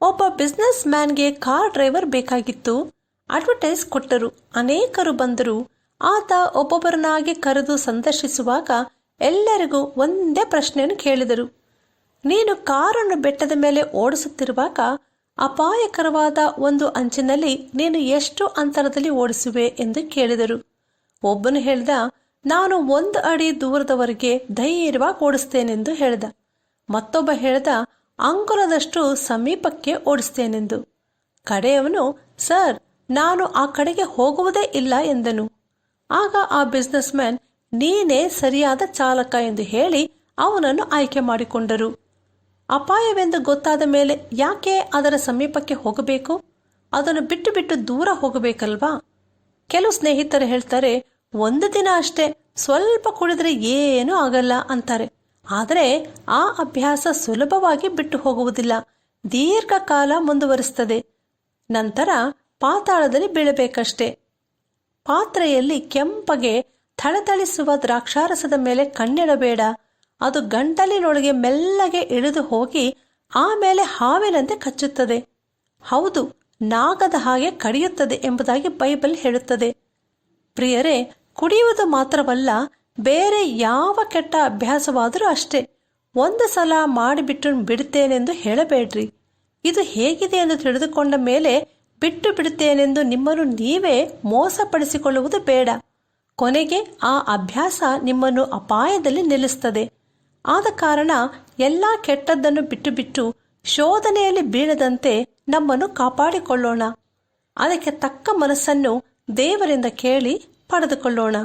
ಒಬ್ಬ business ಮ್ಯಾನ್ಗೆ car driver ಬೇಕಾಗಿತ್ತು. Advertise ಕೊಟ್ಟರು. ಅನೇಕರು ಬಂದರು. ಆತ ಒಬ್ಬೊಬ್ಬರನ್ನಾಗಿ ಕರೆದು ಸಂದರ್ಶಿಸುವಾಗ ಎಲ್ಲರಿಗೂ ಒಂದೇ ಪ್ರಶ್ನೆಯನ್ನು ಕೇಳಿದರು. ನೀನು ಕಾರನ್ನು ಬೆಟ್ಟದ ಮೇಲೆ ಓಡಿಸುತ್ತಿರುವಾಗ ಅಪಾಯಕರವಾದ ಒಂದು ಅಂಚಿನಲ್ಲಿ ನೀನು ಎಷ್ಟು ಅಂತರದಲ್ಲಿ ಓಡಿಸುವೆ ಎಂದು ಕೇಳಿದರು. ಒಬ್ಬನು ಹೇಳ್ದ, ನಾನು 1 ಅಡಿ ದೂರದವರೆಗೆ ಧೈರ್ಯವಾಗಿ ಓಡಿಸ್ತೇನೆಂದು ಹೇಳ್ದ. ಮತ್ತೊಬ್ಬ ಹೇಳ್ದ, ಅಂಗುಲದಷ್ಟು ಸಮೀಪಕ್ಕೆ ಓಡಿಸ್ತೇನೆಂದು. ಕಡೆಯವನು, ಸರ್, ನಾನು ಆ ಕಡೆಗೆ ಹೋಗುವುದೇ ಇಲ್ಲ ಎಂದನು. ಆಗ ಆ ಬಿಸ್ನೆಸ್ ಮ್ಯಾನ್, ನೀನೇ ಸರಿಯಾದ ಚಾಲಕ ಎಂದು ಹೇಳಿ ಅವನನ್ನು ಆಯ್ಕೆ ಮಾಡಿಕೊಂಡರು. ಅಪಾಯವೆಂದು ಗೊತ್ತಾದ ಮೇಲೆ ಯಾಕೆ ಅದರ ಸಮೀಪಕ್ಕೆ ಹೋಗಬೇಕು? ಅದನ್ನು ಬಿಟ್ಟು ಬಿಟ್ಟು ದೂರ ಹೋಗಬೇಕಲ್ವಾ? ಕೆಲವು ಸ್ನೇಹಿತರು ಹೇಳ್ತಾರೆ, 1 ದಿನ ಅಷ್ಟೇ, ಸ್ವಲ್ಪ ಕುಡಿದ್ರೆ ಏನೂ ಆಗಲ್ಲ ಅಂತಾರೆ. ಆದರೆ ಆ ಅಭ್ಯಾಸ ಸುಲಭವಾಗಿ ಬಿಟ್ಟು ಹೋಗುವುದಿಲ್ಲ, ದೀರ್ಘಕಾಲ ಮುಂದುವರಿಸ್ತದೆ. ನಂತರ ಪಾತಾಳದಲ್ಲಿ ಬೀಳಬೇಕಷ್ಟೆ. ಪಾತ್ರೆಯಲ್ಲಿ ಕೆಂಪಗೆ ಥಳಥಳಿಸುವ ದ್ರಾಕ್ಷಾರಸದ ಮೇಲೆ ಕಣ್ಣಿಡಬೇಡ. ಅದು ಗಂಟಲಿನೊಳಗೆ ಮೆಲ್ಲಗೆ ಇಳಿದು ಹೋಗಿ ಆಮೇಲೆ ಹಾವಿನಂತೆ ಕಚ್ಚುತ್ತದೆ. ಹೌದು, ನಾಗದ ಹಾಗೆ ಕಡಿಯುತ್ತದೆ ಎಂಬುದಾಗಿ ಬೈಬಲ್ ಹೇಳುತ್ತದೆ. ಪ್ರಿಯರೇ, ಕುಡಿಯುವುದು ಮಾತ್ರವಲ್ಲ, ಬೇರೆ ಯಾವ ಕೆಟ್ಟ ಅಭ್ಯಾಸವಾದರೂ ಅಷ್ಟೇ. 1 ಸಲ ಮಾಡಿಬಿಟ್ಟು ಬಿಡುತ್ತೇನೆಂದು ಹೇಳಬೇಡ್ರಿ. ಇದು ಹೇಗಿದೆ ಎಂದು ತಿಳಿದುಕೊಂಡ ಮೇಲೆ ಬಿಟ್ಟು ಬಿಡುತ್ತೇನೆಂದು ನಿಮ್ಮನ್ನು ನೀವೇ ಮೋಸಪಡಿಸಿಕೊಳ್ಳುವುದು ಬೇಡ. ಕೊನೆಗೆ ಆ ಅಭ್ಯಾಸ ನಿಮ್ಮನ್ನು ಅಪಾಯದಲ್ಲಿ ನಿಲ್ಲಿಸುತ್ತದೆ. ಆದ ಕಾರಣ ಎಲ್ಲ ಕೆಟ್ಟದ್ದನ್ನು ಬಿಟ್ಟು ಬಿಟ್ಟು ಶೋಧನೆಯಲ್ಲಿ ಬೀಳದಂತೆ ನಮ್ಮನ್ನು ಕಾಪಾಡಿಕೊಳ್ಳೋಣ. ಅದಕ್ಕೆ ತಕ್ಕ ಮನಸ್ಸನ್ನು ದೇವರಿಂದ ಕೇಳಿ ಪಡೆದುಕೊಳ್ಳೋಣ.